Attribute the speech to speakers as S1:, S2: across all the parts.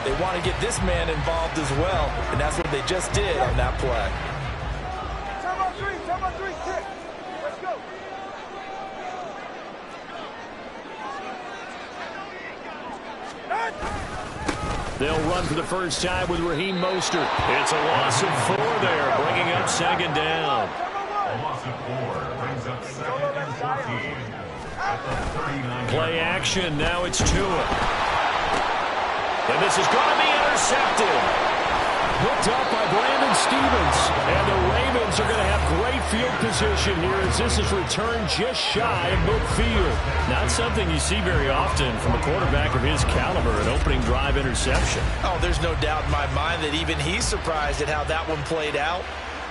S1: They want to get this man involved as well, and that's what they just did on that play.
S2: Time on three, kick. Let's go.
S3: They'll run for the first time with Raheem Mostert. It's a loss of 4 there, bringing up second down.
S4: A loss of 4 brings up second and 14 at the 39.
S3: Play action, now it's Tua. And this is going to be intercepted. Hooked up by Brandon Stevens. And the Ravens are going to have great field position here as this is returned just shy of midfield. Not something you see very often from a quarterback of his caliber, an opening drive interception.
S1: Oh, there's no doubt in my mind that even he's surprised at how that one played out.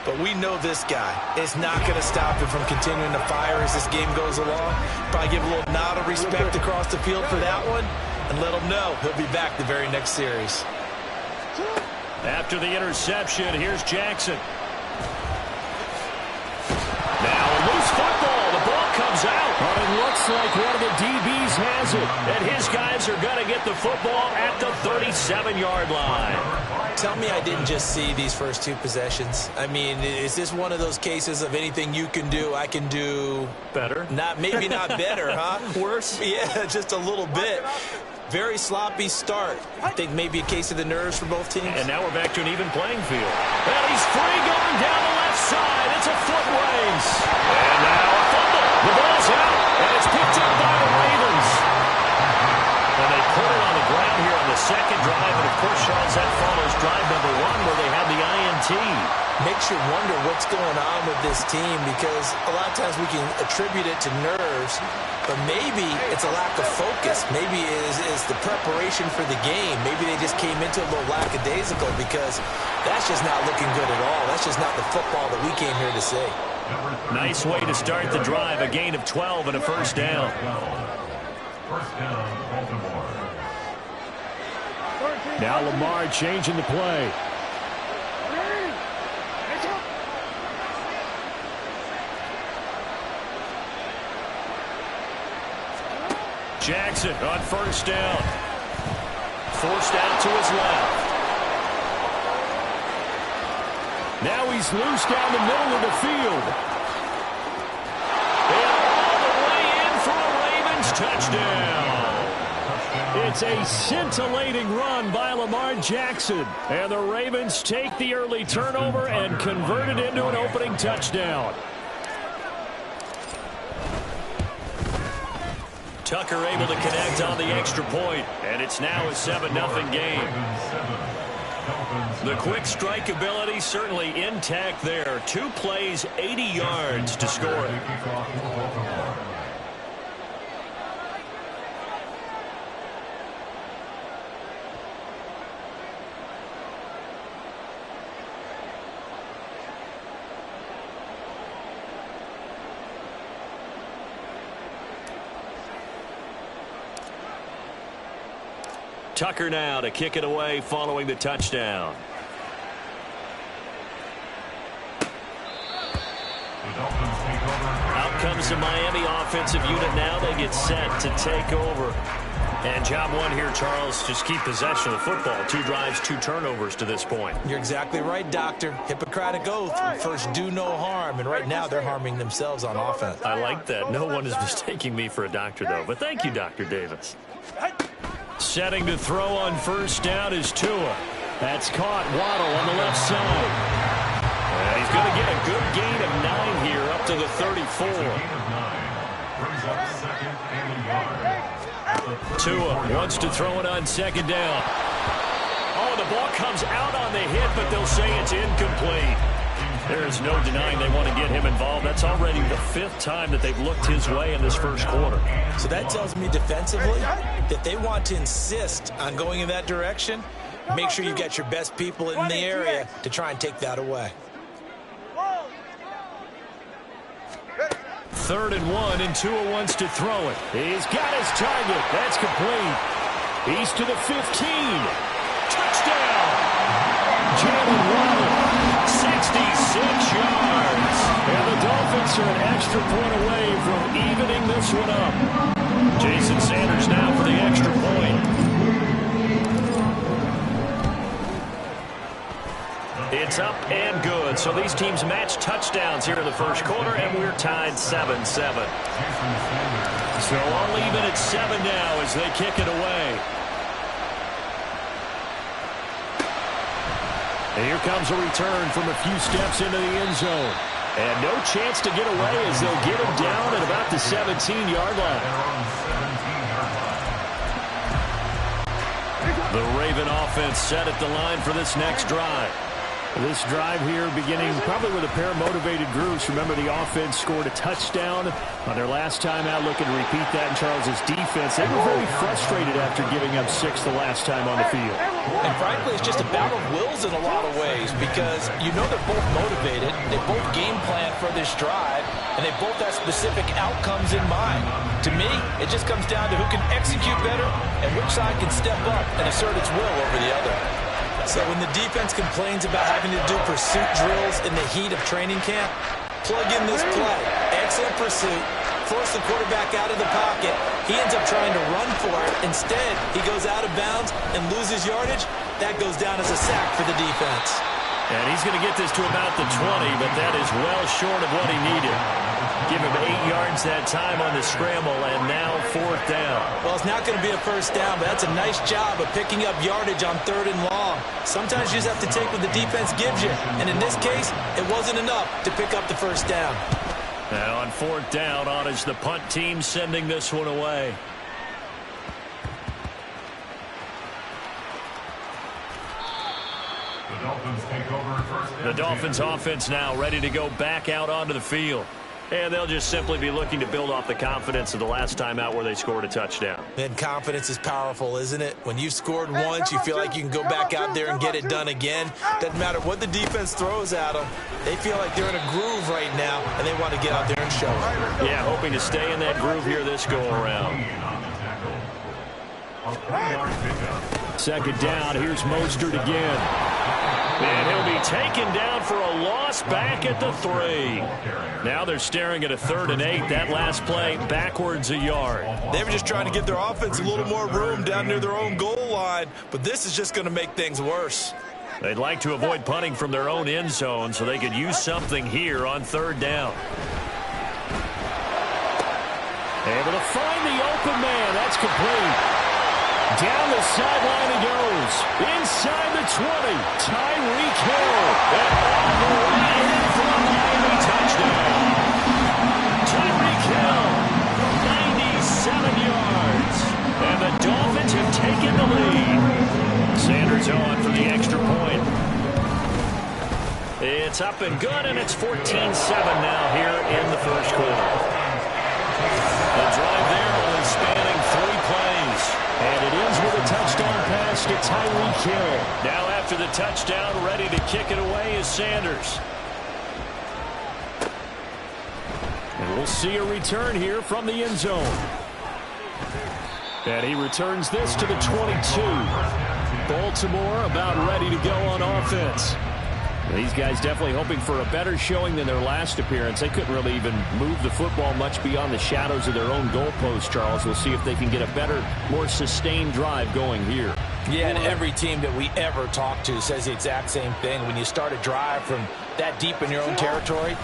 S1: But we know this guy is not going to stop him from continuing to fire as this game goes along. Probably give a little nod of respect across the field for that one and let him know he'll be back the very next series.
S3: After the interception, here's Jackson. Now a loose football. The ball comes out. But it looks like one of the DBs has it. And his guys are going to get the football at the 37-yard line.
S1: Tell me I didn't just see these first 2 possessions. I mean, is this one of those cases of anything you can do, I can do
S3: better?
S1: Maybe not better, huh?
S3: Worse?
S1: Yeah, just a little bit. Very sloppy start. I think maybe a case of the nerves for both teams.
S3: And now we're back to an even playing field. And he's free going down the left side. It's a foot race. And now a fumble. The ball's out, and it's picked up by the Ravens. And they put it on the ground here on the second drive. And, of course, Charles, that follows drive number 1 where they had the INT.
S1: Makes you wonder what's going on with this team because a lot of times we can attribute it to nerves, but maybe it's a lack of focus. Maybe it is the preparation for the game. Maybe they just came into a little lackadaisical because that's just not looking good at all. That's just not the football that we came here to see.
S3: Nice way to start the drive. A gain of 12 and a first down.
S4: First down, Baltimore.
S3: Now Lamar changing the play. Jackson on first down. Forced out to his left. Now he's loose down the middle of the field. And all the way in for a Ravens touchdown. It's a scintillating run by Lamar Jackson. And the Ravens take the early turnover and convert it into an opening touchdown. Tucker able to connect on the extra point, and it's now a 7-0 game. The quick strike ability certainly intact there. 2 plays, 80 yards to score it. Tucker now to kick it away following the touchdown. Out comes the Miami offensive unit now. They get set to take over. And job 1 here, Charles, just keep possession of the football. 2 drives, 2 turnovers to this point.
S1: You're exactly right, Doctor. Hippocratic oath. First, do no harm. And right now, they're harming themselves on offense.
S3: I like that. No one is mistaking me for a doctor, though. But thank you, Dr. Davis. Setting to throw on first down is Tua. That's caught. Waddle on the left side. And he's going to get a good gain of 9 here up to the 34. Tua wants to throw it on second down. Oh, the ball comes out on the hit, but they'll say it's incomplete. There is no denying they want to get him involved. That's already the 5th time that they've looked his way in this first quarter.
S1: So that tells me defensively that they want to insist on going in that direction. Make sure you get your best people in the area to try and take that away.
S3: 3rd and 1, and Tua wants to throw it. He's got his target. That's complete. He's to the 15. Touchdown! Jalen Waddle, 66 yards. And the Dolphins are an extra point away from evening this one up. Jason Sanders now for the extra point. It's up and good. So these teams match touchdowns here in the first quarter, and we're tied 7-7. So all even at 7 now as they kick it away. And here comes a return from a few steps into the end zone. And no chance to get away as they'll get him down at about the 17-yard line. The Raven offense set at the line for this next drive. This drive here beginning probably with a pair of motivated groups. Remember, the offense scored a touchdown on their last time out, looking to repeat that in Charles's defense. They were very frustrated after giving up 6 the last time on the field.
S1: And frankly, it's just a battle of wills in a lot of ways because you know they're both motivated. They both game plan for this drive, and they both have specific outcomes in mind. To me, it just comes down to who can execute better and which side can step up and assert its will over the other. So when the defense complains about having to do pursuit drills in the heat of training camp, plug in this play. Excellent pursuit. Force the quarterback out of the pocket. He ends up trying to run for it. Instead, he goes out of bounds and loses yardage. That goes down as a sack for the defense.
S3: And he's going to get this to about the 20, but that is well short of what he needed. Give him 8 yards that time on the scramble, and now 4th down.
S1: Well, it's not going to be a first down, but that's a nice job of picking up yardage on 3rd and long. Sometimes you just have to take what the defense gives you, and in this case, it wasn't enough to pick up the first down.
S3: And on 4th down, on is the punt team sending this one away. The Dolphins offense now ready to go back out onto the field. And they'll just simply be looking to build off the confidence of the last time out where they scored a touchdown.
S1: And confidence is powerful, isn't it? When you've scored once, you feel like you can go back out there and get it done again. Doesn't matter what the defense throws at them. They feel like they're in a groove right now, and they want to get out there and show it.
S3: Yeah, hoping to stay in that groove here this go-around. 2nd down, here's Mostert again. And he'll be taken down for a loss back at the 3. Now they're staring at a 3rd and 8. That last play backwards a yard.
S1: They were just trying to give their offense a little more room down near their own goal line, but this is just going to make things worse.
S3: They'd like to avoid punting from their own end zone so they could use something here on 3rd down. Able to find the open man. That's complete. Down the sideline he goes. Inside the 20. Tyreek Hill. And all the way in for a Miami touchdown. Tyreek Hill, 97 yards. And the Dolphins have taken the lead. Sanders on for the extra point. It's up and good, and it's 14-7 now here in the first quarter. The drive there only spanning 3 plays. And it ends with a touchdown pass to Tyreek Hill. Now after the touchdown, ready to kick it away is Sanders. And we'll see a return here from the end zone. And he returns this to the 22. Baltimore about ready to go on offense. These guys definitely hoping for a better showing than their last appearance. They couldn't really even move the football much beyond the shadows of their own goalpost, Charles. We'll see if they can get a better, more sustained drive going here.
S1: Yeah, and every team that we ever talk to says the exact same thing. When you start a drive from that deep in your own territory,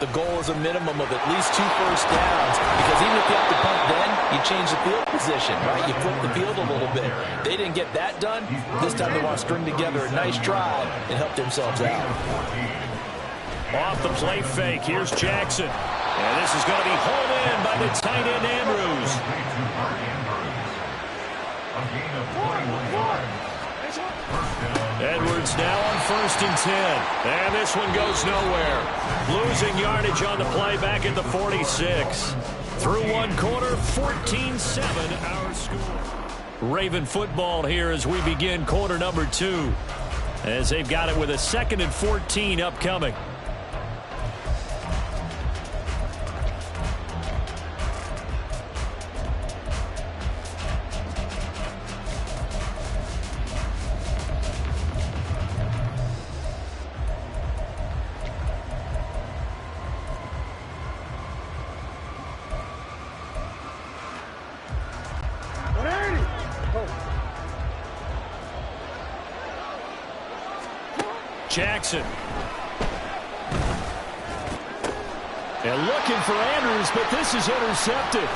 S1: the goal is a minimum of at least 2 first downs, because even if you have to punt then, you change the field position, right? You flip the field a little bit. They didn't get that done. This time they want to string together a nice drive and help themselves out.
S3: Off the play fake, here's Jackson. And this is going to be hauled in by the tight end Andrews. Edwards now on 1st and 10. And this one goes nowhere. Losing yardage on the play back at the 46. Through 1 quarter, 14-7 our score. Raven football here as we begin quarter number 2. As they've got it with a 2nd and 14 upcoming. Jackson. And looking for Andrews, but this is intercepted.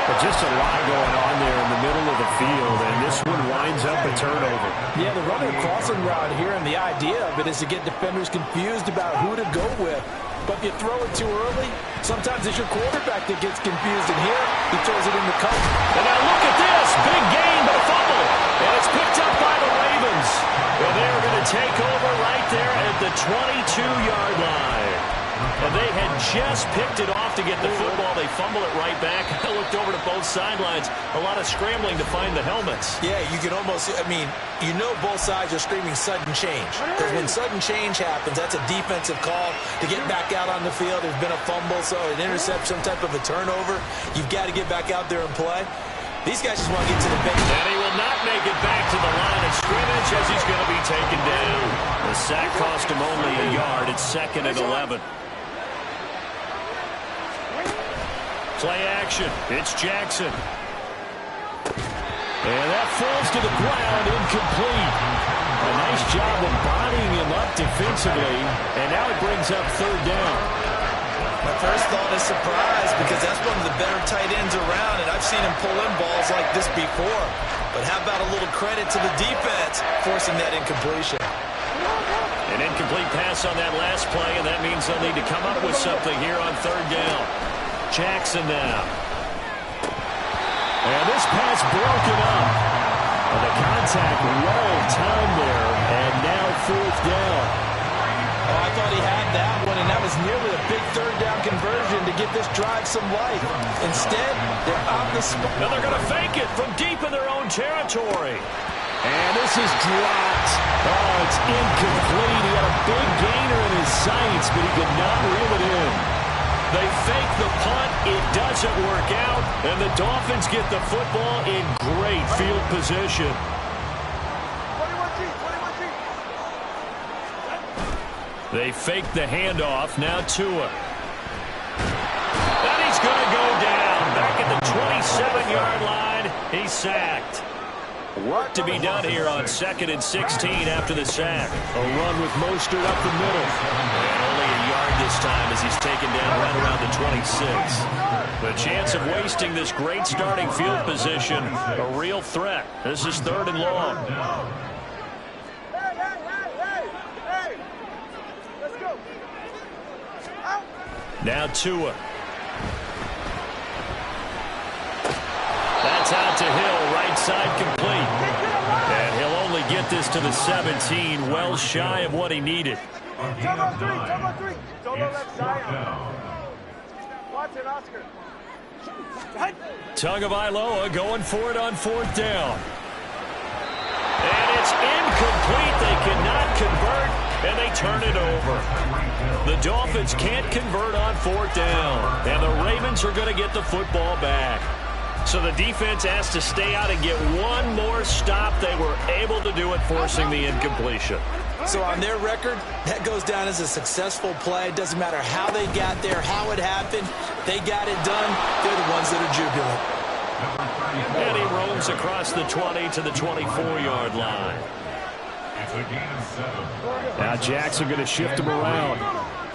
S3: But just a lot going on there in the middle of the field, and this one winds up a turnover.
S1: Yeah, they're running a crossing route here, and the idea of it is to get defenders confused about who to go with. But if you throw it too early, sometimes it's your quarterback that gets confused, and here he throws it in the cover.
S3: And now look at this. Big gain, but a fumble. And it's picked up by the Ravens. And they're going to take over right there at the 22-yard line. And they had just picked it off to get the football. They fumble it right back. I looked over to both sidelines. A lot of scrambling to find the helmets.
S1: Yeah, you can almost, you know both sides are screaming sudden change. Because when sudden change happens, that's a defensive call to get back out on the field. There's been a fumble, so an interception, some type of a turnover. You've got to get back out there and play. These guys just want to get to the bench.
S3: And he will not make it back to the line of scrimmage as he's going to be taken down. The sack cost him only a yard. It's 2nd and 11. Play action. It's Jackson. And that falls to the ground, incomplete. A nice job of bodying him up defensively. And now it brings up 3rd down.
S1: My first thought is surprise, because that's one of the better tight ends around, and I've seen him pull in balls like this before. But how about a little credit to the defense forcing that incompletion?
S3: An incomplete pass on that last play, and that means they'll need to come up with something here on 3rd down. Jackson now. And this pass broken up. And the contact well timed there, and now 4th down.
S1: Oh, I thought he had that one, and that was nearly a big 3rd down conversion to give this drive some life. Instead, they're on the spot.
S3: Now they're going to fake it from deep in their own territory. And this is dropped. Oh, it's incomplete. He had a big gainer in his sights, but he could not reel it in. They fake the punt. It doesn't work out, and the Dolphins get the football in great field position.
S2: 21G.
S3: They fake the handoff. Now Tua. And he's going to go down. Back at the 27-yard line. He's sacked. Work to be done here on 2nd and 16 after the sack. A run with Mostert up the middle. And only a yard this time as he's taken down right around the 26. The chance of wasting this great starting field position, a real threat. This is 3rd and long.
S2: Hey. Let's go. Out.
S3: Now Tua. That's out to Hill, right side complete. And he'll only get this to the 17, well shy of what he needed.
S2: Double three. Solo left side. Watson, Oscar.
S3: Tagovailoa going for it on 4th down. And it's incomplete. They cannot convert, and they turn it over. The Dolphins can't convert on 4th down, and the Ravens are going to get the football back. So the defense has to stay out and get one more stop. They were able to do it, forcing the incompletion.
S1: So on their record, that goes down as a successful play. It doesn't matter how they got there, how it happened. They got it done. They're the ones that are jubilant.
S3: And he roams across the 20 to the 24-yard line.
S4: It's a gain of 7.
S3: Now Jackson going to shift him around.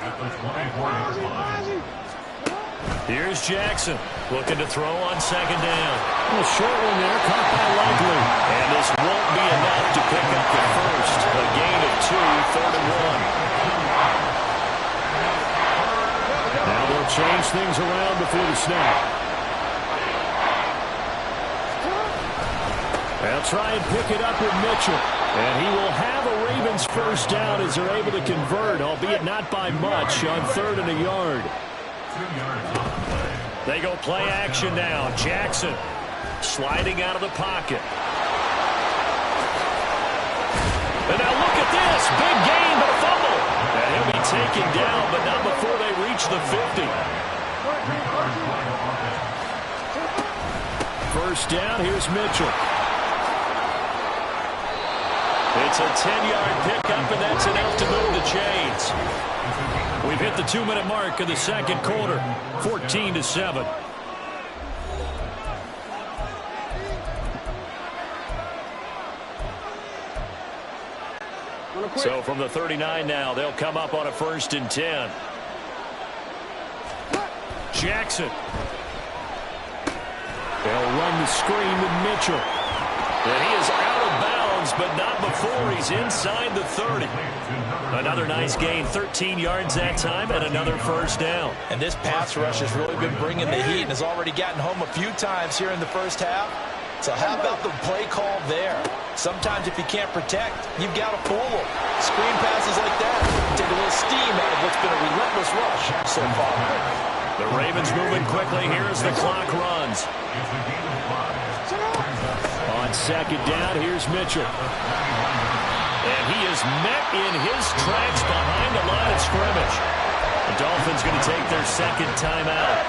S4: At the 24-yard line.
S3: Here's Jackson looking to throw on 2nd down. A short one there, caught by Likely. And this won't be enough to pick up the first. A gain of 2, 3rd and 1. Now they'll change things around before the snap. They'll try and pick it up with Mitchell. And he will have a Ravens first down as they're able to convert, albeit not by much, on 3rd and a yard.
S4: 2 yards on the play.
S3: They go play action now. Jackson sliding out of the pocket. And now look at this. Big gain, but a fumble. And he'll be taken down, but not before they reach the 50. First down, here's Mitchell. It's a 10-yard pickup, and that's enough to move the chains. We've hit the 2-minute mark of the 2nd quarter, 14-7. So from the 39 now, they'll come up on a 1st and 10. Jackson. They'll run the screen with Mitchell. And he is out of bounds, but not before he's inside the 30. Another nice gain, 13 yards that time, and another 1st down.
S1: And this pass rush has really been bringing the heat and has already gotten home a few times here in the first half. So how about the play call there? Sometimes if you can't protect, you've got to fool them. Screen passes like that take a little steam out of what's been a relentless rush so far.
S3: The Ravens moving quickly here as the clock runs. On 2nd down, here's Mitchell. And he is met in his tracks behind the line of scrimmage. The Dolphins going to take their 2nd timeout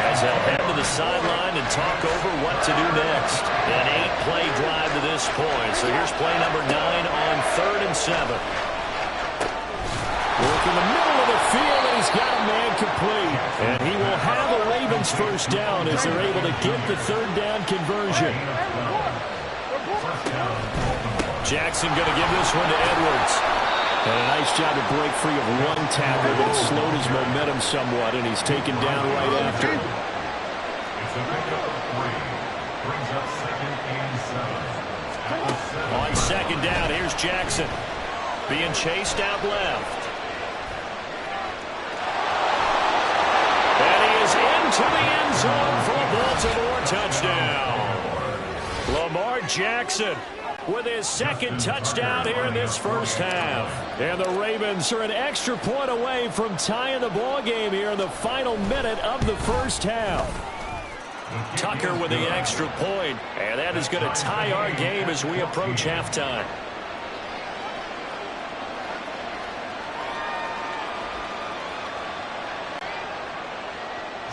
S3: as they'll head to the sideline and talk over what to do next. An 8-play drive to this point. So here's play number 9 on 3rd and 7. Work in the middle of the field, and he's got a man complete. And he will have a Ravens 1st down as they're able to get the 3rd down conversion. Jackson going to give this one to Edwards. And a nice job to break free of one tackle, but it slowed his momentum somewhat, and he's taken down right after. On 2nd down, here's Jackson. Being chased out left. And he is into the end zone for a Baltimore touchdown. Lamar Jackson with his 2nd touchdown here in this first half. And the Ravens are an extra point away from tying the ball game here in the final minute of the first half. Tucker with the extra point, and that is going to tie our game as we approach halftime.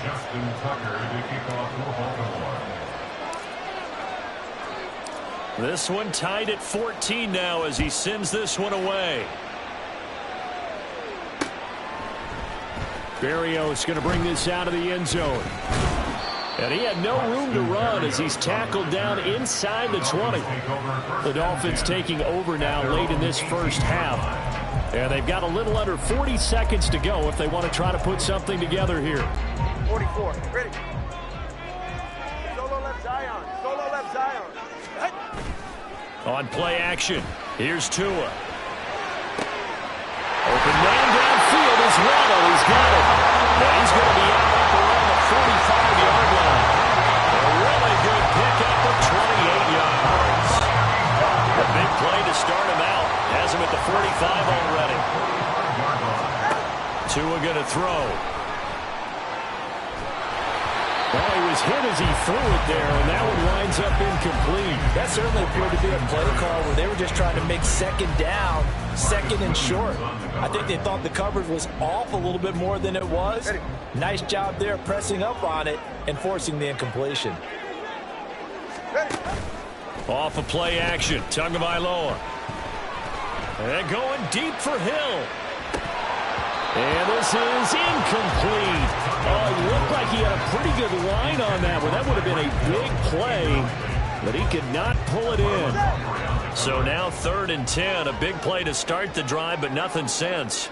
S4: Justin Tucker to kick off for Baltimore.
S3: This one tied at 14 now as he sends this one away. Berrios going to bring this out of the end zone. And he had no room to run as he's tackled down inside the 20. The Dolphins taking over now late in this first half. And they've got a little under 40 seconds to go if they want to try to put something together here.
S2: 44. Ready. Solo left Zion. Solo left Zion. Hey.
S3: On play action, here's Tua. Open man downfield is Waddle. He's got it. And he's going to be out up around the 45-yard line. A really good pickup of 28 yards. A big play to start him out. Has him at the 45 already. Tua going to throw. Well, he was hit as he threw it there, and that one winds up incomplete.
S1: That certainly appeared to be a play call where they were just trying to make 2nd down, 2nd and short. I think they thought the coverage was off a little bit more than it was. Nice job there pressing up on it and forcing the incompletion.
S3: Off of play action, Tagovailoa. And going deep for Hill. And this is incomplete. Oh, it looked like he had a pretty good line on that one. That would have been a big play, but he could not pull it in. So now 3rd and 10, a big play to start the drive, but nothing since.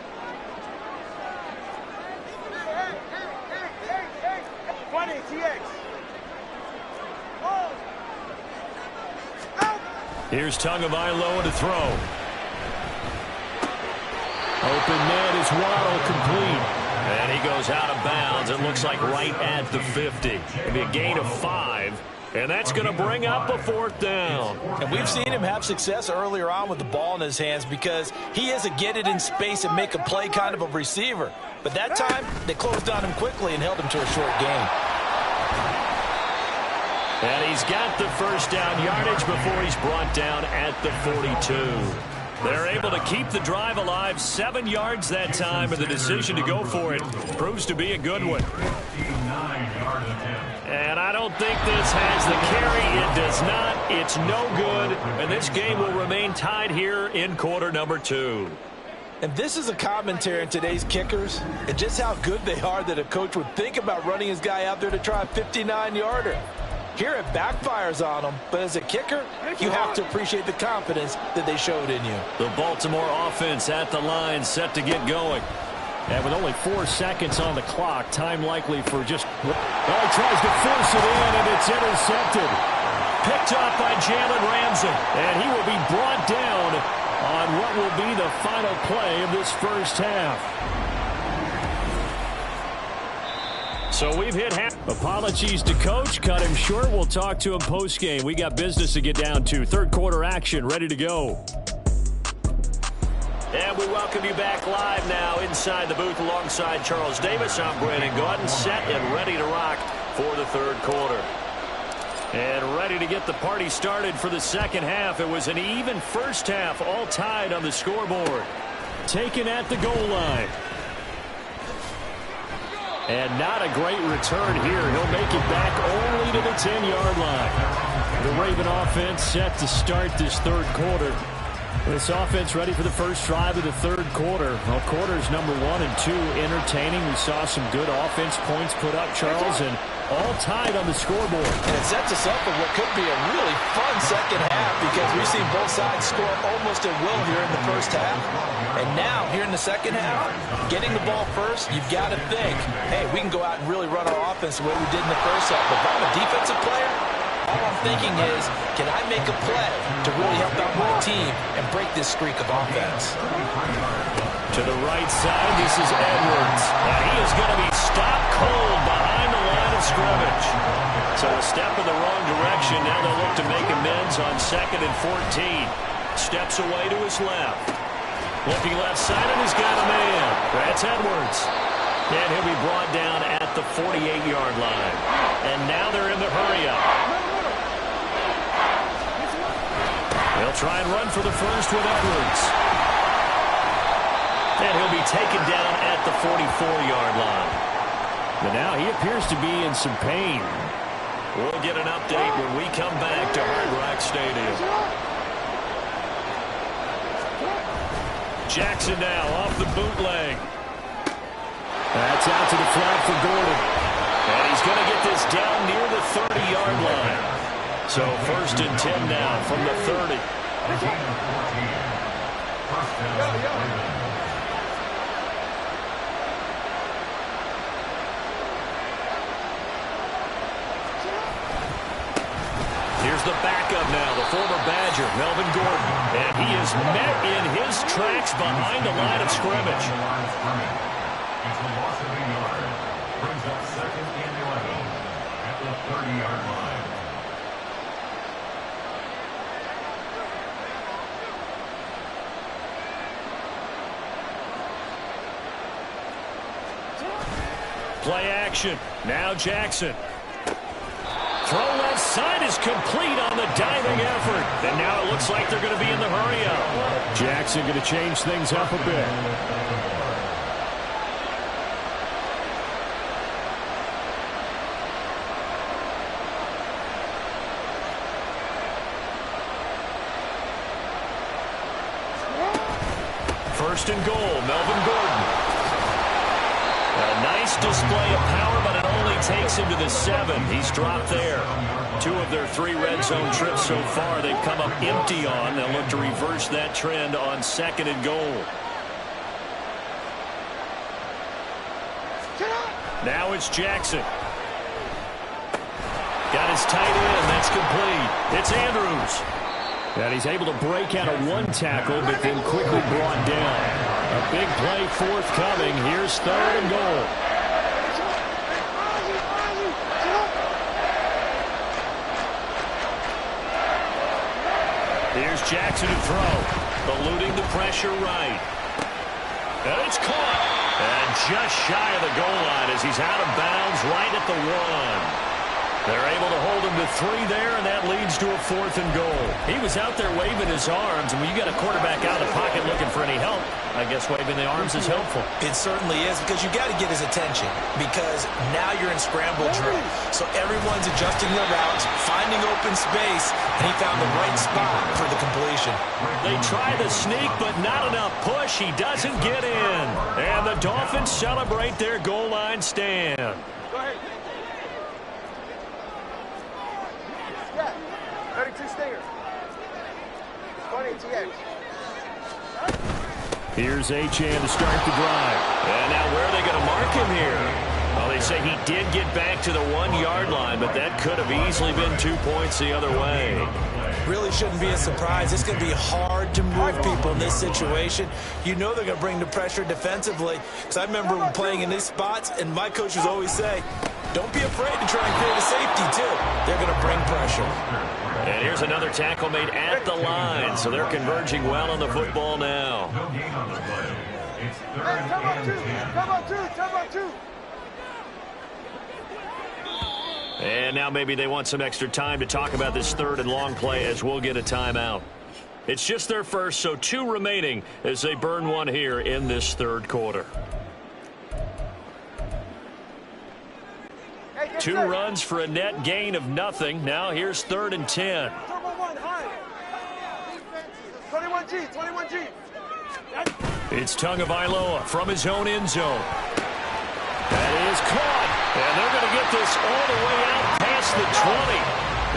S3: Here's Tagovailoa to throw. Open man is Waddle, complete. And he goes out of bounds. It looks like right at the 50. It'll be a gain of 5. And that's going to bring up a 4th down.
S1: And we've seen him have success earlier on with the ball in his hands because he is a get it in space and make a play kind of a receiver. But that time, they closed on him quickly and held him to a short gain.
S3: And he's got the 1st down yardage before he's brought down at the 42. They're able to keep the drive alive, 7 yards that time, and the decision to go for it proves to be a good one. And I don't think this has the carry. It does not. It's no good. And this game will remain tied here in quarter number 2.
S1: And this is a commentary on today's kickers and just how good they are that a coach would think about running his guy out there to try a 59-yarder. Here it backfires on them, but as a kicker, you have to appreciate the confidence that they showed in you.
S3: The Baltimore offense at the line, set to get going. And with only 4 seconds on the clock, time likely for just... Well, he tries to force it in, and it's intercepted. Picked up by Jalen Ramsey, and he will be brought down on what will be the final play of this first half. So we've hit half. Apologies to Coach. Cut him short. We'll talk to him post-game. We got business to get down to. Third quarter action ready to go. And we welcome you back live now inside the booth alongside Charles Davis. I'm Brandon Gaudin, set and ready to rock for the third quarter. And ready to get the party started for the second half. It was an even first half, all tied on the scoreboard. Taken at the goal line. And not a great return here. He'll make it back only to the 10-yard line. The Raven offense set to start this third quarter. This offense ready for the first drive of the third quarter. Well, quarters number 1 and 2 entertaining. We saw some good offense points put up, Charles, and all tied on the scoreboard.
S1: And it sets us up for what could be a really fun second half because we've seen both sides score almost at will here in the first half. And now, here in the second half, getting the ball first, you've got to think, hey, we can go out and really run our offense the way we did in the first half. But if I'm a defensive player, all I'm thinking is, can I make a play to really help out my team and break this streak of offense?
S3: To the right side, this is Edwards. And he is going to be stopped cold behind the line of scrimmage. So a step in the wrong direction. Now they'll look to make amends on 2nd and 14. Steps away to his left. Looking left side, and he's got a man. That's Edwards. And he'll be brought down at the 48-yard line. And now they're in the hurry-up. They'll try and run for the first with Edwards. And he'll be taken down at the 44-yard line. But now he appears to be in some pain. We'll get an update when we come back to Hard Rock Stadium. Jackson now off the bootleg. That's out to the flat for Gordon. And he's going to get this down near the 30-yard line. So 1st and 10 now from the 30. Here's the backup now, the former Badger, Melvin Gordon. And he is met in his tracks behind the line of scrimmage.
S4: It's a loss of a yard. Brings up 2nd and 11 at the 30-yard line.
S3: Play action. Now Jackson. Throw left side is complete on the diving effort. And now it looks like they're going to be in the hurry-up. Jackson going to change things up a bit. First and goal, Melvin Gordon. A nice display of power, but it only takes him to the 7. He's dropped there. 2 of their 3 red zone trips so far they've come up empty on. They'll look to reverse that trend on 2nd and goal. Now it's Jackson. Got his tight end. That's complete. It's Andrews. And he's able to break out of 1 tackle, but then quickly brought down. A big play forthcoming. Here's 3rd and goal. Here's Jackson to throw. Eluding the pressure right. And it's caught. And just shy of the goal line as he's out of bounds right at the 1. They're able to hold him to 3 there, and that leads to a 4th and goal. He was out there waving his arms, and when you got a quarterback out of the pocket looking for any help, I guess waving the arms is helpful.
S1: It certainly is, because you got to get his attention, because now you're in scramble drill. So everyone's adjusting their routes, finding open space, and he found the right spot for the completion.
S3: They try the sneak, but not enough push. He doesn't get in. And the Dolphins celebrate their goal line stand.
S2: Go ahead.
S3: Here's Achane to start the drive. And now where are they going to mark him here? Well, they say he did get back to the 1-yard line, but that could have easily been 2 points the other way.
S1: Really shouldn't be a surprise. It's going to be hard to move people in this situation. You know they're going to bring the pressure defensively. Because I remember playing in these spots, and my coaches always say, don't be afraid to try and create a safety, too. They're going to bring pressure.
S3: And here's another tackle made at the line, so they're converging well on the football now.
S4: No gain on the play. It's third and 10.
S3: And now maybe they want some extra time to talk about this third and long play as we'll get a timeout. It's just their first, so 2 remaining as they burn one here in this third quarter. 2 runs for a net gain of nothing. Now here's third and 10.
S2: 21G.
S3: It's Tagovailoa from his own end zone. That is caught. And they're going to get this all the way out past the 20.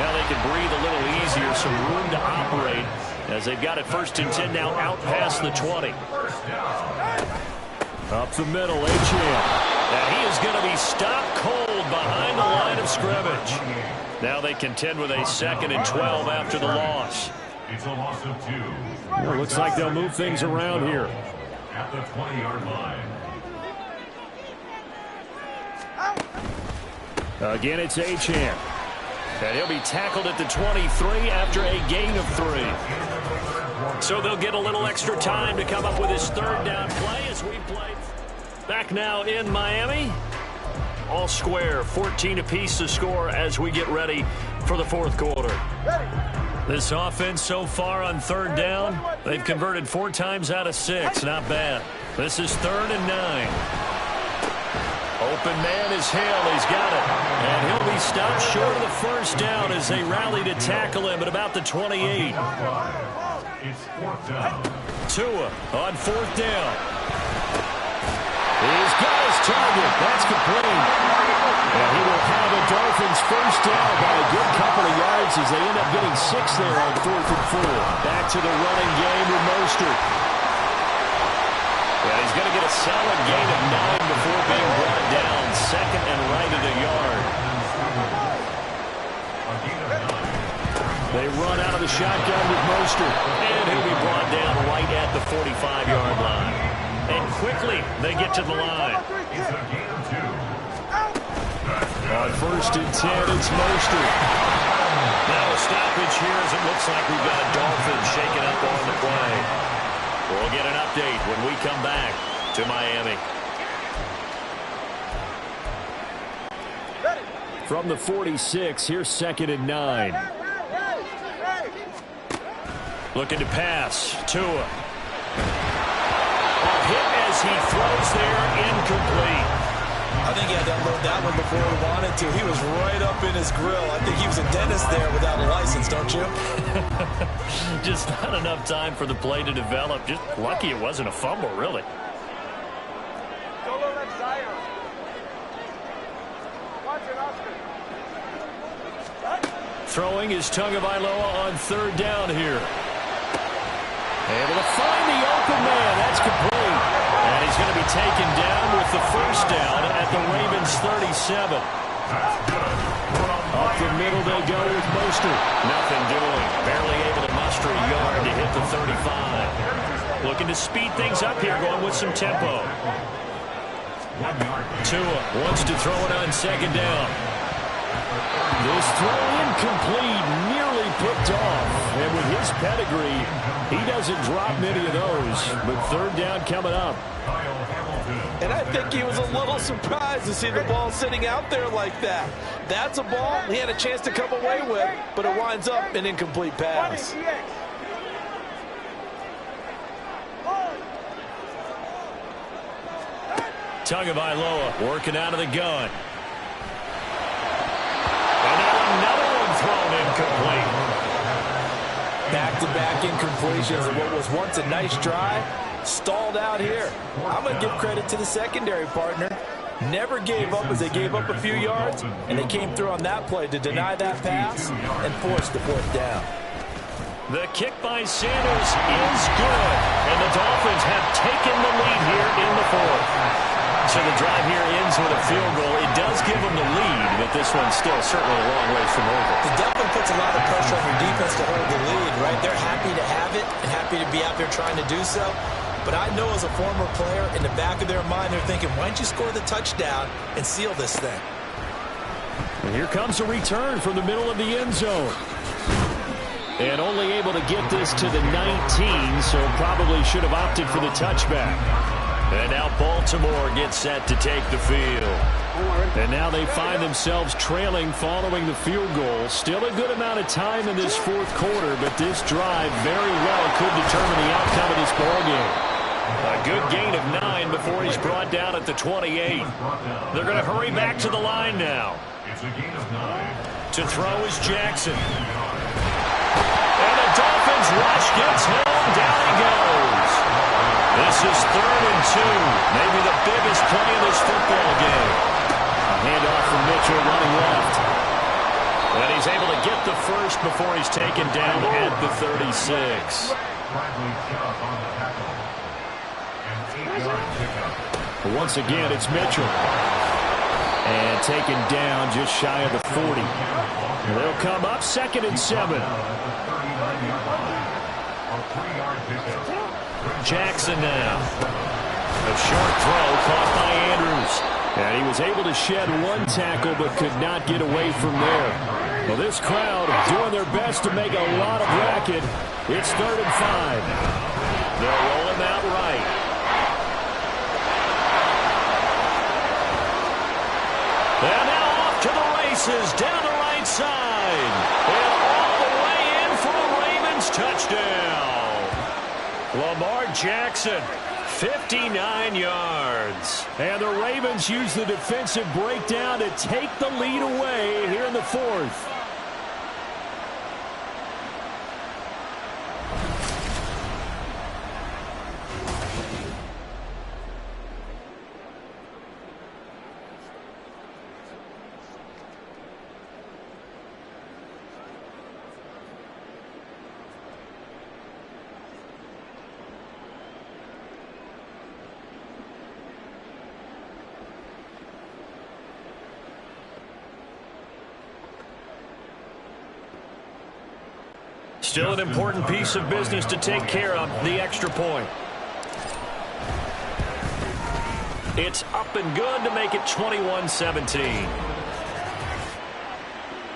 S3: Now they can breathe a little easier, some room to operate as they've got it first and 10 now out past the 20. Up the middle, Achane. And he is going to be stopped cold behind the line of scrimmage. Now they contend with a 2nd and 12 after the loss.
S4: It's a loss of 2.
S3: Well, looks like they'll move things around here.
S4: At the 20-yard line.
S3: Again, it's Achane. And he'll be tackled at the 23 after a gain of 3. So they'll get a little extra time to come up with his third down play as we play. Back now in Miami. All square, 14 apiece to score as we get ready for the fourth quarter. This offense so far on third down, they've converted 4 times out of 6. Not bad. This is 3rd and 9. Open man is Hill. He's got it. And he'll be stopped short of the first down as they rally to tackle him at about the 28.
S4: It's 4th down.
S3: Tua on 4th down. He's got his target. That's complete. And he will have the Dolphins first down by a good couple of yards as they end up getting 6 there on 4th and 4. Back to the running game with Mostert. Yeah, he's going to get a solid gain of 9 before being brought down. 2nd and right at a yard. They run out of the shotgun with Mostert. And he'll be brought down right at the 45-yard line. And quickly, they get to the line.
S4: It's a gain of 2.
S3: On 1st and 10, it's Mostert. Now a stoppage here as it looks like we've got Dolphins shaken up on the play. We'll get an update when we come back to Miami. From the 46, here's 2nd and 9. Looking to pass. Tua. A hit as he throws there, incomplete.
S1: I think he had to unload that one before he wanted to. He was right up in his grill. I think he was a dentist there without a license, don't you?
S3: Just not enough time for the play to develop. Just lucky it wasn't a fumble, really.
S2: Solo left Zion. Watch it, Oscar.
S3: Throwing is Tagovailoa on 3rd down here. Able to find the open man. That's complete. And he's going to be taken down with the first down at the Ravens 37. Up the middle they go with Mostert. Nothing doing. Barely able to muster a yard to hit the 35. Looking to speed things up here, going with some tempo. Tua wants to throw it on 2nd down. This throw incomplete, nearly picked off. And with his pedigree, he doesn't drop many of those. But 3rd down coming up.
S1: And I think he was a little surprised to see the ball sitting out there like that. That's a ball he had a chance to come away with, but it winds up an incomplete pass.
S3: Tagovailoa working out of the gun. And now another one thrown incomplete.
S1: Back-to-back incompletions of what was once a nice drive. Stalled out here. I'm going to give credit to the secondary partner. Never gave up as they gave up a few yards, and they came through on that play to deny that pass and force the 4th down.
S3: The kick by Sanders is good, and the Dolphins have taken the lead here in the fourth. So the drive here ends with a field goal. It does give them the lead, but this one's still certainly a long way from over.
S1: It definitely puts a lot of pressure on your defense to hold the lead, right? They're happy to have it and happy to be out there trying to do so. But I know as a former player, in the back of their mind, they're thinking, why don't you score the touchdown and seal this thing?
S3: And here comes a return from the middle of the end zone. And only able to get this to the 19, so probably should have opted for the touchback. And now Baltimore gets set to take the field. And now they find themselves trailing following the field goal. Still a good amount of time in this fourth quarter, but this drive very well could determine the outcome of this ballgame. A good gain of 9 before he's brought down at the 28. They're going to hurry back to the line now. To throw is Jackson. And the Dolphins rush gets home. Down he goes. This is 3rd and 2. Maybe the biggest play of this football game. A handoff from Mitchell running left. And he's able to get the first before he's taken down at the 36. Once again, it's Mitchell. And taken down just shy of the 40. They'll come up 2nd and 7. Jackson now. A short throw caught by Andrews. And he was able to shed one tackle but could not get away from there. Well, this crowd doing their best to make a lot of racket. It's 3rd and 5. They'll roll him out right. And now off to the races down the right side. And all the way in for a Ravens touchdown. Lamar Jackson, 59 yards. And the Ravens use the defensive breakdown to take the lead away here in the fourth. Still an important piece of business to take care of, the extra point. It's up and good to make it 21-17.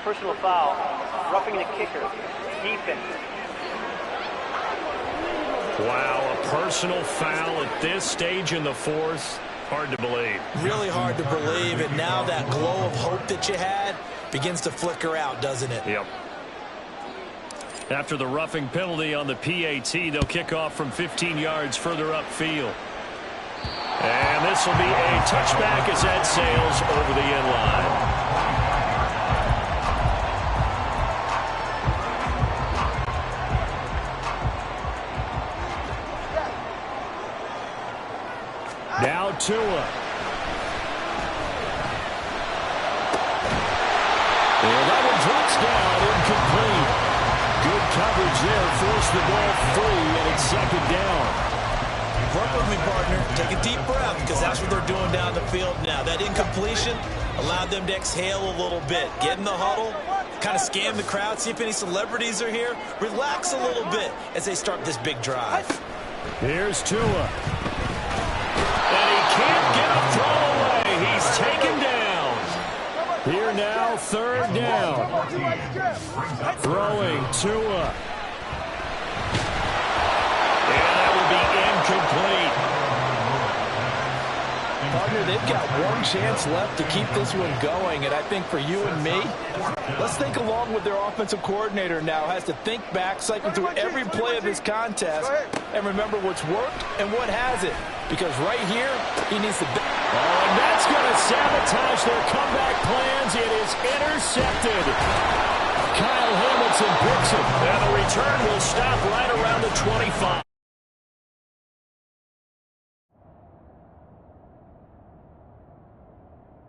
S5: Personal foul, roughing the kicker, defense.
S3: Wow, a personal foul at this stage in the fourth. Hard to believe. Really hard to believe, and now that glow of hope that you had begins to flicker out, doesn't it? Yep. After the roughing penalty on the PAT, they'll kick off from 15 yards further upfield. And this will be a touchback as that sails over the end line. Now Tua. And that one drops down, incomplete. Good coverage there, forced the ball free, and it's 2nd down. Work with me, partner. Take a deep breath, because that's what they're doing down the field now. That incompletion allowed them to exhale a little bit. Get in the huddle, kind of scan the crowd, see if any celebrities are here. Relax a little bit as they start this big drive. Here's Tua. And he can't get a throw away. He's taken down. Here now, 3rd down. Throwing Tua. And that will be incomplete. Partner, they've got one chance left to keep this one going, and I think for you and me, let's think along with their offensive coordinator now. Has to think back, cycle through every play of this contest, and remember what's worked and what hasn't. Because right here, he needs to... Oh, and that's going to sabotage their comeback plans. It is intercepted. Kyle Hamilton picks it. And the return will stop right around the 25.